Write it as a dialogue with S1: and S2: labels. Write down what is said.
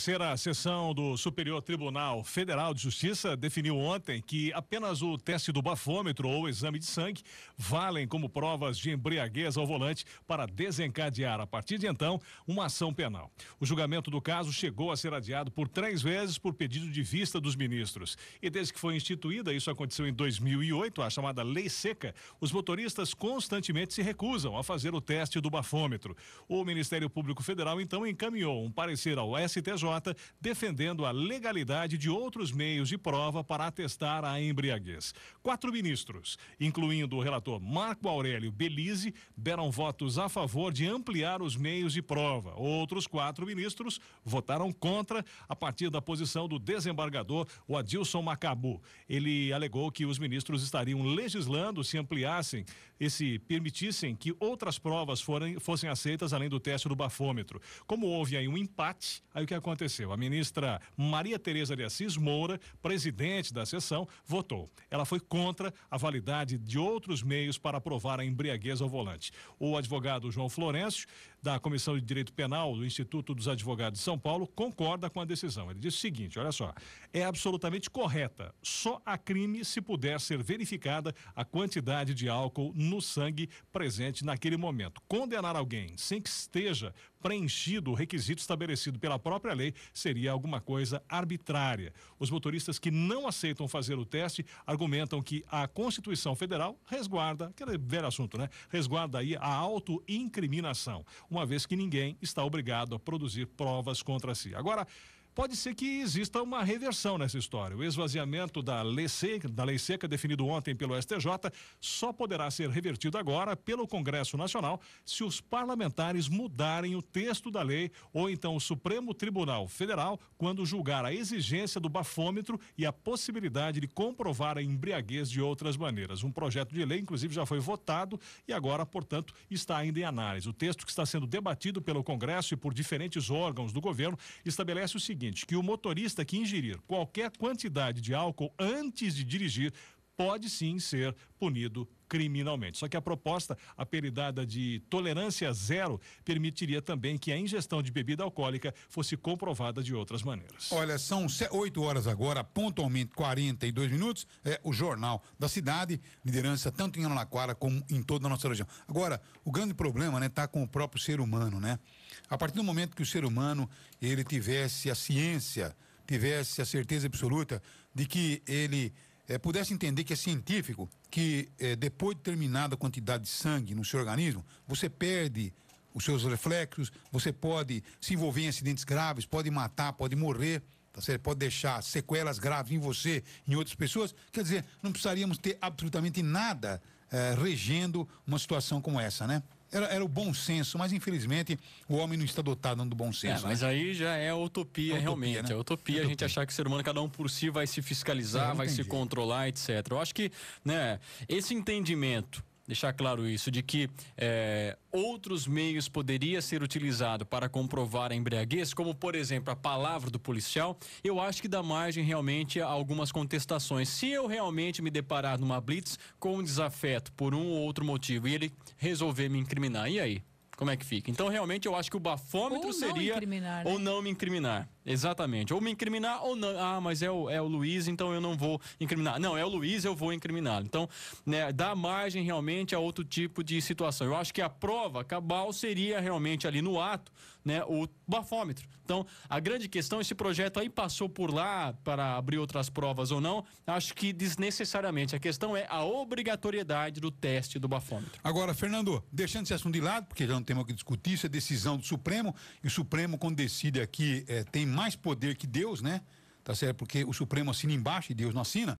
S1: A sessão do Superior Tribunal Federal de Justiça definiu ontem que apenas o teste do bafômetro ou exame de sangue valem como provas de embriaguez ao volante para desencadear, a partir de então, uma ação penal. O julgamento do caso chegou a ser adiado por 3 vezes por pedido de vista dos ministros. E desde que foi instituída, isso aconteceu em 2008, a chamada Lei Seca, os motoristas constantemente se recusam a fazer o teste do bafômetro. O Ministério Público Federal, então, encaminhou um parecer ao STJ defendendo a legalidade de outros meios de prova para atestar a embriaguez. 4 ministros, incluindo o relator Marco Aurélio Belize, deram votos a favor de ampliar os meios de prova. Outros 4 ministros votaram contra a partir da posição do desembargador, o Adilson Macabu. Ele alegou que os ministros estariam legislando se ampliassem, permitissem que outras provas fossem aceitas além do teste do bafômetro. Como houve aí um empate, aí o que aconteceu? A ministra Maria Tereza de Assis Moura, presidente da sessão, votou. Ela foi contra a validade de outros meios para aprovar a embriaguez ao volante. O advogado João Florencio, da Comissão de Direito Penal do Instituto dos Advogados de São Paulo, concorda com a decisão. Ele disse o seguinte, olha só, é absolutamente correta. Só a crime se puder ser verificada a quantidade de álcool no sangue presente naquele momento. Condenar alguém sem que esteja preenchido o requisito estabelecido pela própria lei seria alguma coisa arbitrária. Os motoristas que não aceitam fazer o teste argumentam que a Constituição Federal resguarda, aquele velho assunto, né? Resguarda aí a autoincriminação, uma vez que ninguém está obrigado a produzir provas contra si. Agora, pode ser que exista uma reversão nessa história. O esvaziamento da lei seca definido ontem pelo STJ só poderá ser revertido agora pelo Congresso Nacional se os parlamentares mudarem o texto da lei ou então o Supremo Tribunal Federal quando julgar a exigência do bafômetro e a possibilidade de comprovar a embriaguez de outras maneiras. Um projeto de lei, inclusive, já foi votado e agora, portanto, está ainda em análise. O texto que está sendo debatido pelo Congresso e por diferentes órgãos do governo estabelece o seguinte, que o motorista que ingerir qualquer quantidade de álcool antes de dirigir pode sim ser punido criminalmente. Só que a proposta, apelidada de tolerância zero, permitiria também que a ingestão de bebida alcoólica fosse comprovada de outras maneiras.
S2: Olha, são 8 horas agora, pontualmente 42 minutos, o Jornal da Cidade, liderança tanto em Araraquara como em toda a nossa região. Agora, o grande problema, né, tá com o próprio ser humano, né? A partir do momento que o ser humano, ele tivesse a ciência, tivesse a certeza absoluta de que ele pudesse entender que é científico, que depois de determinada quantidade de sangue no seu organismo, você perde os seus reflexos, você pode se envolver em acidentes graves, pode matar, pode morrer, tá certo? Pode deixar sequelas graves em você, em outras pessoas. Quer dizer, não precisaríamos ter absolutamente nada regendo uma situação como essa, né? Era o bom senso, mas infelizmente o homem não está dotado do bom senso.
S3: Mas aí já é utopia, realmente. Né? É utopia a gente achar que o ser humano, cada um por si, vai se fiscalizar, vai se controlar, etc. Eu acho que, né, esse entendimento, deixar claro isso, de que outros meios poderia ser utilizado para comprovar a embriaguez, como por exemplo a palavra do policial, eu acho que dá margem realmente a algumas contestações. Se eu realmente me deparar numa blitz com um desafeto por um ou outro motivo e ele resolver me incriminar, e aí? Como é que fica? Então, realmente, eu acho que o bafômetro seria... Ou não me incriminar. Exatamente. Ou me incriminar ou não. Ah, mas é o Luiz, então eu não vou incriminar. Não, é o Luiz, eu vou incriminá-lo. Então, né, dá margem realmente a outro tipo de situação. Eu acho que a prova cabal seria realmente ali no ato, né, o bafômetro. Então, a grande questão, esse projeto aí passou por lá para abrir outras provas ou não, acho que desnecessariamente. A questão é a obrigatoriedade do teste do bafômetro.
S2: Agora, Fernando, deixando esse assunto de lado, porque já não temos o que discutir, isso é decisão do Supremo, e o Supremo, quando decide aqui, tem mais poder que Deus, né? Tá certo? Porque o Supremo assina embaixo e Deus não assina.